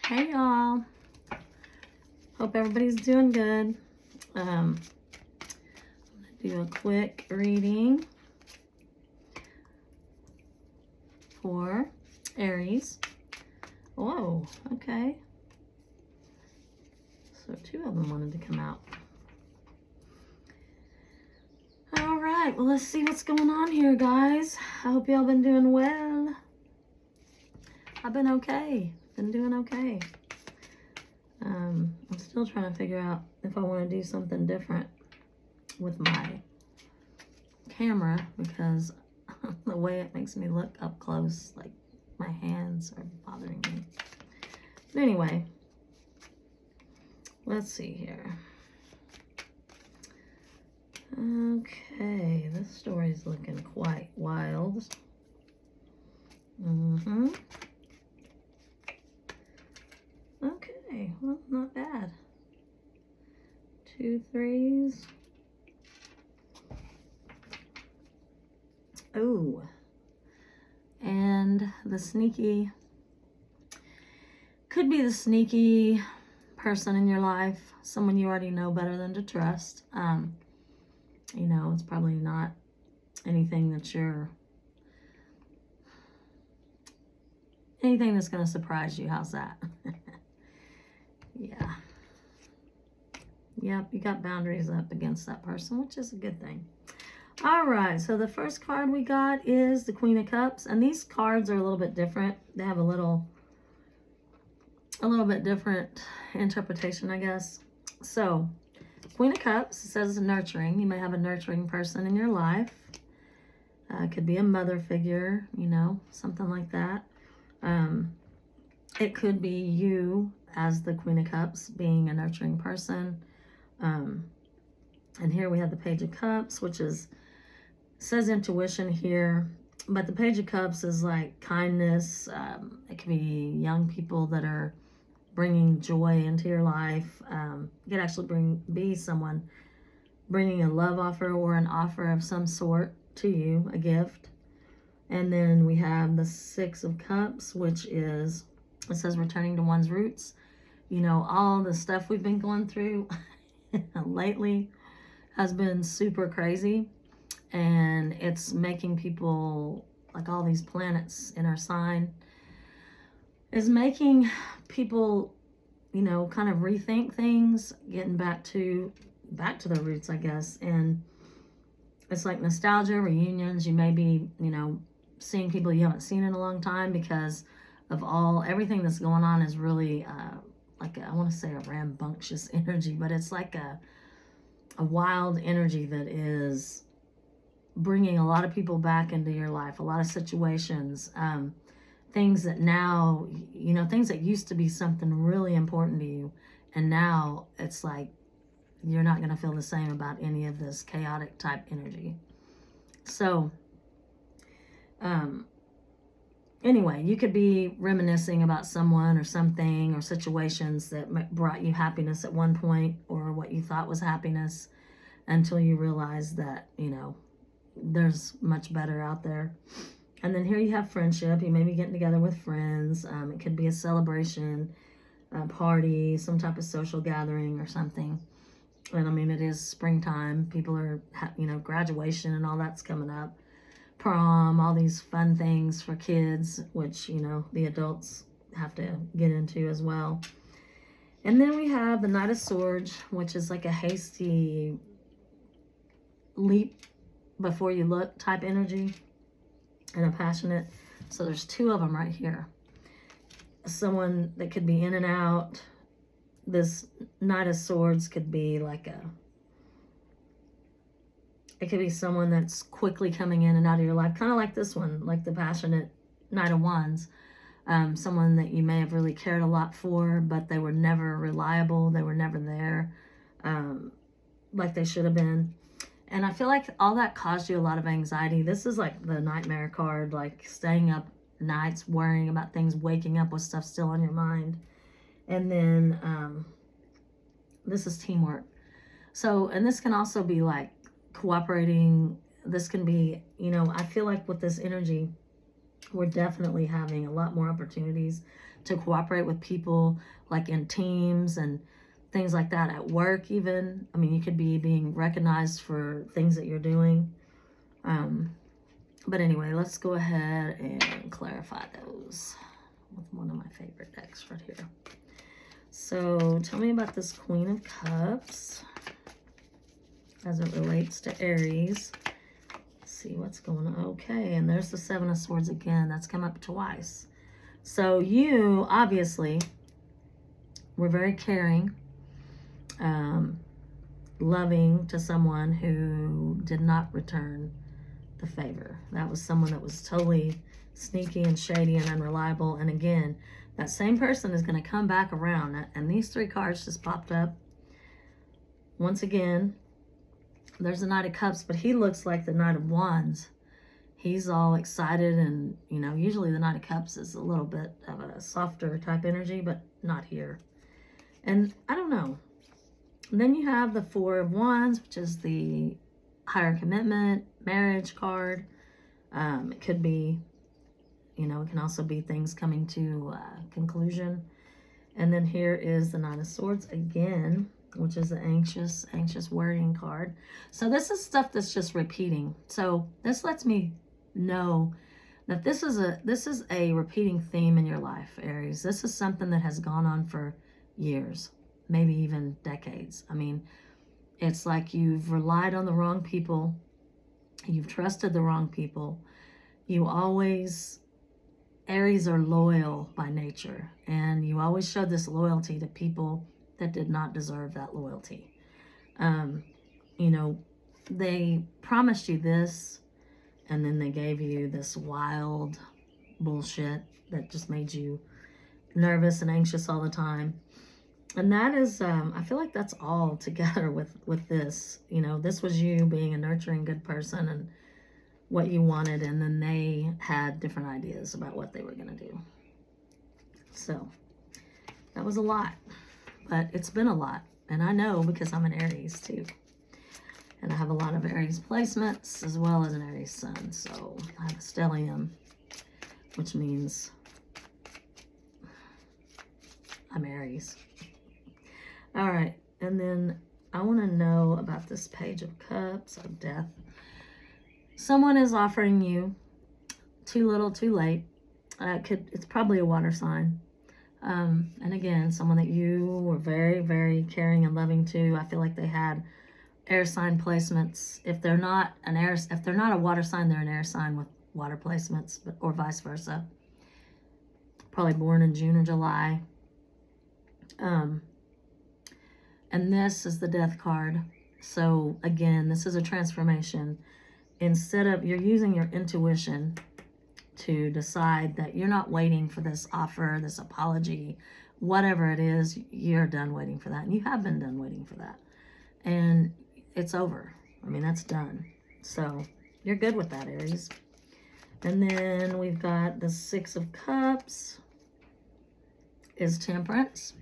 Hey y'all, hope everybody's doing good. I'm gonna do a quick reading for Aries. Whoa, okay. So two of them wanted to come out. All right, well, let's see what's going on here, guys. I hope y'all been doing well. I've been okay, been doing okay. I'm still trying to figure out if I want to do something different with my camera because the way it makes me look up close, like my hands are bothering me. But anyway, let's see here. Okay, this story's looking quite wild. Okay, well, not bad. 2 3s. Oh, and the sneaky, could be the sneaky person in your life, someone you already know better than to trust. You know, it's probably not anything that anything that's going to surprise you. How's that? Yeah. Yep, you got boundaries up against that person, which is a good thing. All right, so the first card we got is the Queen of Cups, and these cards are a little bit different. They have a little bit different interpretation, I guess. So, Queen of Cups says nurturing. You may have a nurturing person in your life. It could be a mother figure, you know, something like that. It could be you as the Queen of Cups being a nurturing person. And here we have the Page of Cups, which says intuition here, but the Page of Cups is like kindness. It could be young people that are bringing joy into your life. It could actually be someone bringing a love offer or an offer of some sort to you, a gift. And then we have the Six of Cups, which it says returning to one's roots. You know, all the stuff we've been going through lately has been super crazy. And it's making people, like all these planets in our sign, is making people, you know, kind of rethink things, getting back to their roots, I guess. And it's like nostalgia, reunions. You may be, you know, seeing people you haven't seen in a long time because of everything that's going on is really like I want to say a rambunctious energy, but it's like a wild energy that is bringing a lot of people back into your life, a lot of situations, things that now, you know, things that used to be something really important to you, and now it's like you're not going to feel the same about any of this chaotic type energy. So anyway, you could be reminiscing about someone or something or situations that brought you happiness at one point, or what you thought was happiness, until you realize that, you know, there's much better out there. And then here you have friendship. You may be getting together with friends. It could be a celebration, a party, some type of social gathering or something. And I mean, it is springtime. People are, you know, graduation and all that's coming up. Prom, all these fun things for kids, which, you know, the adults have to get into as well. And then we have the Knight of Swords, which is like a hasty leap before you look type energy, and a passionate. So there's two of them right here. Someone that could be in and out. This Knight of Swords could be like it could be someone that's quickly coming in and out of your life, kind of like this one, like the passionate Knight of Wands. Someone that you may have really cared a lot for, but they were never reliable. They were never there like they should have been. And I feel like all that caused you a lot of anxiety. This is like the nightmare card, like staying up nights, worrying about things, waking up with stuff still on your mind. And then this is teamwork. So, and this can also be like cooperating. This can be, you know, I feel like with this energy, we're definitely having a lot more opportunities to cooperate with people, like in teams and things like that, at work even. I mean, you could be being recognized for things that you're doing. But anyway, let's go ahead and clarify those with one of my favorite decks right here. So tell me about this Queen of Cups as it relates to Aries. Let's see what's going on. Okay, and there's the Seven of Swords again. That's come up twice. So you, obviously, were very caring, loving to someone who did not return the favor. That was someone that was totally sneaky and shady and unreliable. And again, that same person is going to come back around. And these three cards just popped up. Once again, there's the Knight of Cups, but he looks like the Knight of Wands. He's all excited, and, you know, usually the Knight of Cups is a little bit of a softer type energy, but not here. And I don't know. And then you have the Four of Wands, which is the higher commitment, marriage card. It could be, you know, it can also be things coming to conclusion. And then here is the Nine of Swords again, which is the anxious, worrying card. So this is stuff that's just repeating. So this lets me know that this is a repeating theme in your life, Aries. This is something that has gone on for years, maybe even decades. I mean, it's like you've relied on the wrong people. You've trusted the wrong people. You always, Aries are loyal by nature, and you always showed this loyalty to people that did not deserve that loyalty. You know, they promised you this, and then they gave you this wild bullshit that just made you nervous and anxious all the time. And that is, I feel like that's all together with this. You know, this was you being a nurturing, good person and what you wanted, and then they had different ideas about what they were going to do. So that was a lot, but it's been a lot. And I know because I'm an Aries too. And I have a lot of Aries placements as well as an Aries sun. So I have a stellium, which means I'm Aries. All right, and then I want to know about this Page of Cups of Death. Someone is offering you too little, too late. It's probably a water sign. And again, someone that you were very, very caring and loving to. I feel like they had air sign placements. If they're not a water sign, they're an air sign with water placements, or vice versa. Probably born in June or July. And this is the Death card. So again, this is a transformation. Instead of, you're using your intuition to decide that you're not waiting for this offer, this apology, whatever it is, you're done waiting for that. And you have been done waiting for that. And it's over. I mean, that's done. So you're good with that, Aries. And then we've got the Six of Cups is Temperance.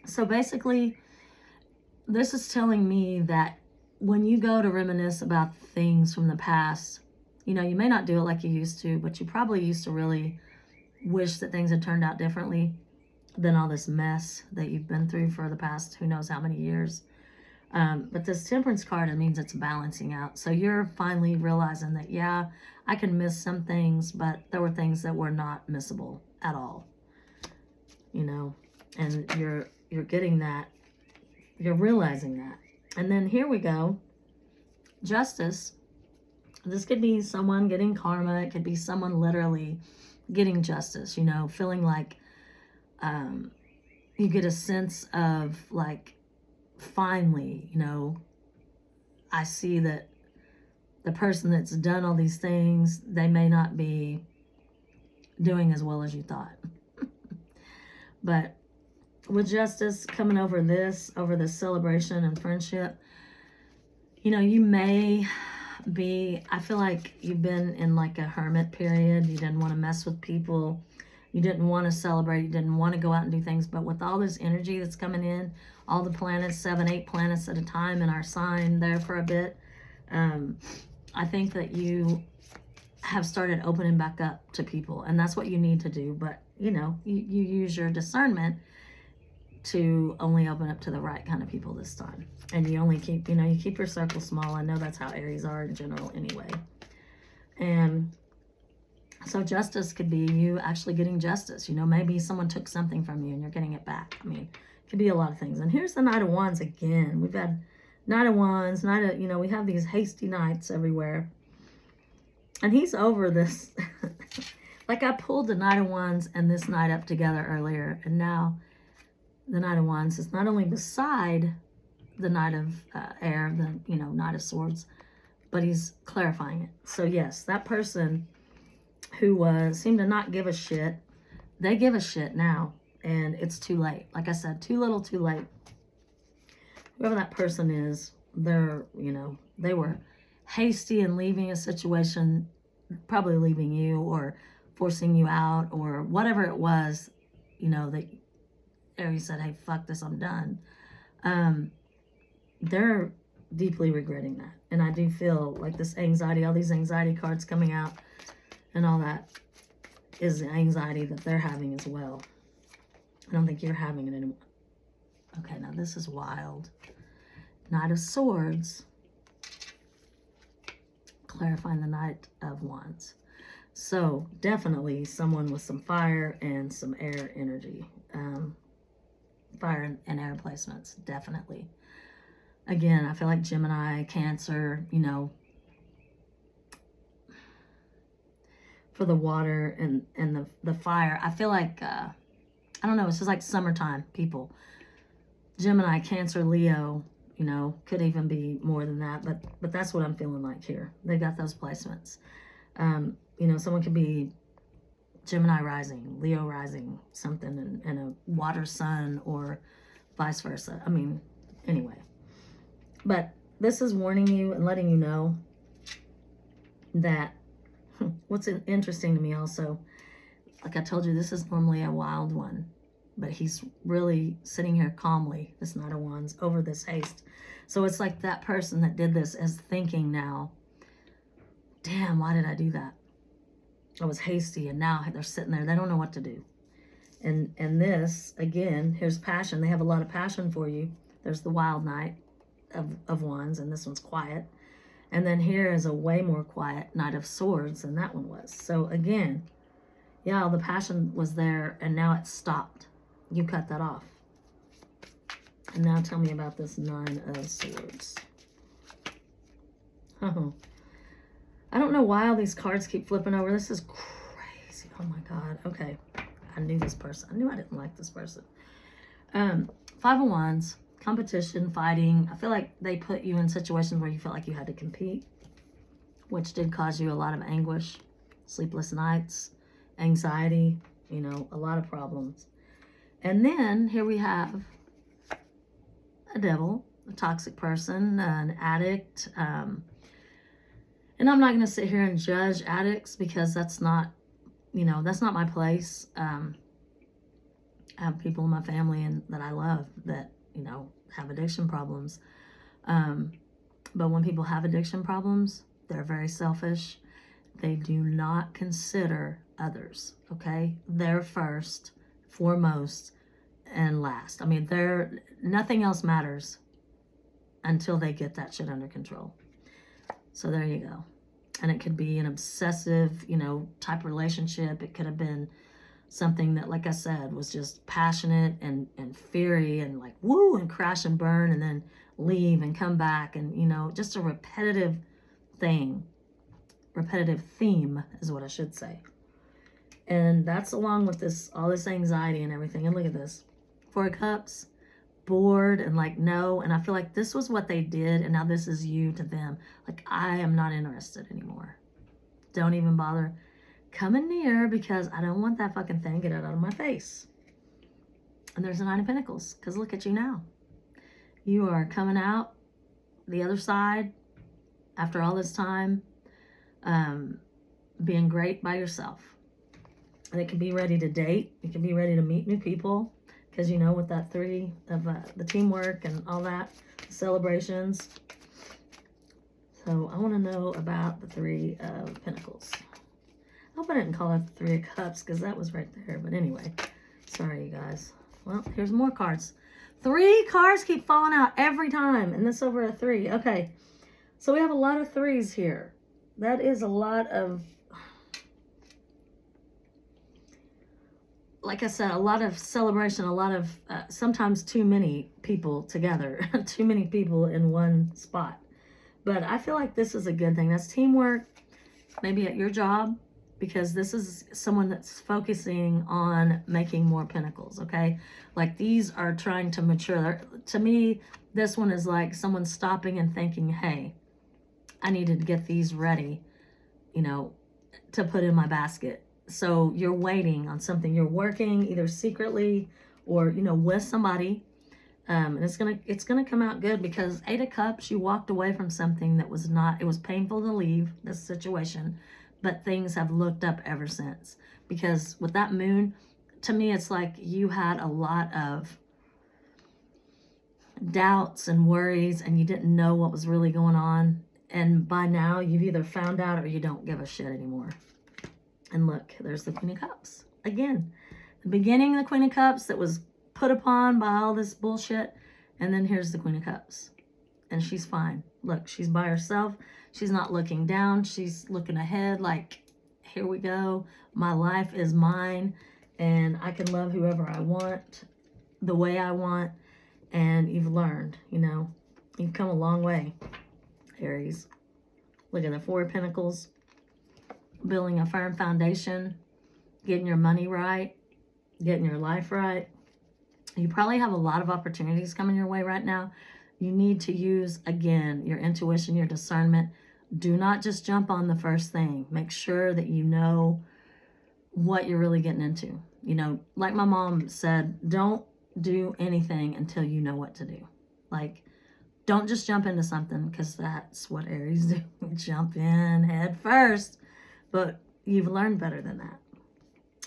So basically, this is telling me that when you go to reminisce about things from the past, you know, you may not do it like you used to, but you probably used to really wish that things had turned out differently than all this mess that you've been through for the past who knows how many years. But this Temperance card, it means it's balancing out. So you're finally realizing that, yeah, I can miss some things, but there were things that were not missable at all. You know, and you're getting that. You're realizing that. And then here we go. Justice. This could be someone getting karma. It could be someone literally getting justice, you know, feeling like you get a sense of like, finally, you know, I see that the person that's done all these things, they may not be doing as well as you thought. But with justice coming over this celebration and friendship, you know, you may be, I feel like you've been in like a hermit period. You didn't want to mess with people. You didn't want to celebrate. You didn't want to go out and do things. But with all this energy that's coming in, all the planets, 7, 8 planets at a time in our sign there for a bit, I think that you have started opening back up to people, and that's what you need to do. But you know, you use your discernment to only open up to the right kind of people this time, and you only keep, you know, you keep your circle small. I know that's how Aries are in general anyway. And so justice could be you actually getting justice. You know, maybe someone took something from you and you're getting it back. I mean, it could be a lot of things. And here's the Knight of Wands again. We've had Knight of Wands, you know, we have these hasty knights everywhere. And he's over this. Like I pulled the Knight of Wands and this Knight up together earlier. And now the Knight of Wands is not only beside the Knight of Air, the, you know, Knight of Swords, but he's clarifying it. So yes, that person who seemed to not give a shit, they give a shit now, and it's too late. Like I said, too little, too late. Whoever that person is, they're, you know, they were hasty in leaving a situation, probably leaving you or forcing you out or whatever it was, you know, that Aries said, hey, fuck this, I'm done. They're deeply regretting that. And I do feel like this anxiety, all these anxiety cards coming out and all that is the anxiety that they're having as well. I don't think you're having it anymore. Okay, now this is wild. Knight of Swords, clarifying the Knight of Wands. So definitely someone with some fire and some air energy. Fire and air placements, definitely. Again, I feel like Gemini, Cancer, you know, for the water and the fire. I feel like, I don't know, it's just like summertime people. Gemini, Cancer, Leo, you know, could even be more than that, but that's what I'm feeling like here. They got those placements. You know, someone could be Gemini rising, Leo rising, something, and a water sun or vice versa. I mean, anyway. But this is warning you and letting you know that what's interesting to me also, like I told you, this is normally a wild one, but he's really sitting here calmly, this Knight of Wands, over this haste. So it's like that person that did this is thinking now, damn, why did I do that? I was hasty, and now they're sitting there, they don't know what to do. And this, again, here's passion. They have a lot of passion for you. There's the Wild Knight of Wands, and this one's quiet. And then here is a way more quiet Knight of Swords than that one was. So again, yeah, the passion was there, and now it's stopped. You cut that off. And now tell me about this Nine of Swords. Oh, I don't know why all these cards keep flipping over. This is crazy. Oh my God. Okay. I knew this person. I knew I didn't like this person. Five of Wands, competition, fighting. I feel like they put you in situations where you felt like you had to compete, which did cause you a lot of anguish, sleepless nights, anxiety, you know, a lot of problems. And then here we have a devil, a toxic person, an addict. And I'm not going to sit here and judge addicts because that's not, you know, that's not my place. I have people in my family and that I love that, you know, have addiction problems. But when people have addiction problems, they're very selfish. They do not consider others, okay? They're first, foremost, and last. I mean, nothing else matters until they get that shit under control. So there you go. And it could be an obsessive, you know, type relationship. It could have been something that, like I said, was just passionate and fiery and like, woo, and crash and burn and then leave and come back. And, you know, just a repetitive thing. Repetitive theme is what I should say. And that's along with this, all this anxiety and everything. And look at this. Four of Cups, bored and like, no. And I feel like this was what they did. And now this is you to them. Like, I am not interested anymore. Don't even bother coming near because I don't want that fucking thing. Get it out of my face. And there's a Nine of Pentacles. Because look at you now. You are coming out the other side after all this time. Being great by yourself. And it can be ready to date. You can be ready to meet new people. Because, you know, with that three of the teamwork and all that, celebrations. So I want to know about the Three of Pentacles. hope I didn't call it the Three of Cups because that was right there. But anyway, sorry, you guys. Well, here's more cards. 3 cards keep falling out every time, and this over a 3. Okay, so we have a lot of 3s here. That is a lot of, like I said, a lot of celebration, a lot of sometimes too many people together, too many people in one spot. But I feel like this is a good thing. That's teamwork, maybe at your job, because this is someone that's focusing on making more pentacles, okay? Like these are trying to mature. To me, this one is like someone stopping and thinking, hey, I needed to get these ready, you know, to put in my basket. So you're waiting on something. You're working either secretly or, you know, with somebody. And it's gonna come out good because 8 of Cups, you walked away from something that was not, it was painful to leave this situation, but things have looked up ever since. Because with that moon, to me, it's like you had a lot of doubts and worries and you didn't know what was really going on. And by now, you've either found out or you don't give a shit anymore. And look, there's the Queen of Cups. Again, the beginning of the Queen of Cups that was put upon by all this bullshit. And then here's the Queen of Cups. And she's fine. Look, she's by herself. She's not looking down. She's looking ahead like, here we go. My life is mine. And I can love whoever I want, the way I want. And you've learned, you know. You've come a long way, Aries. Look at the 4 of Pentacles. Building a firm foundation. Getting your money right. Getting your life right. You probably have a lot of opportunities coming your way right now. You need to use, again, your intuition, your discernment. Do not just jump on the first thing. Make sure that you know what you're really getting into. You know, like my mom said, don't do anything until you know what to do. Like, don't just jump into something because that's what Aries do. Jump in head first. But you've learned better than that.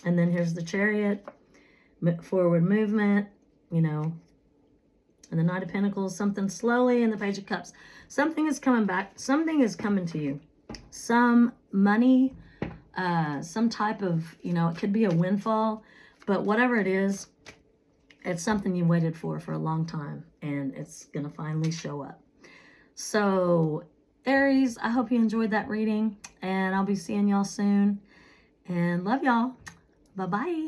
And then here's the Chariot. Forward movement, you know, and the Knight of Pentacles, something slowly, and the Page of Cups. Something is coming back. Something is coming to you. Some money, some type of, you know, it could be a windfall, but whatever it is, it's something you waited for a long time, and it's going to finally show up. So, Aries, I hope you enjoyed that reading, and I'll be seeing y'all soon, and love y'all. Bye-bye.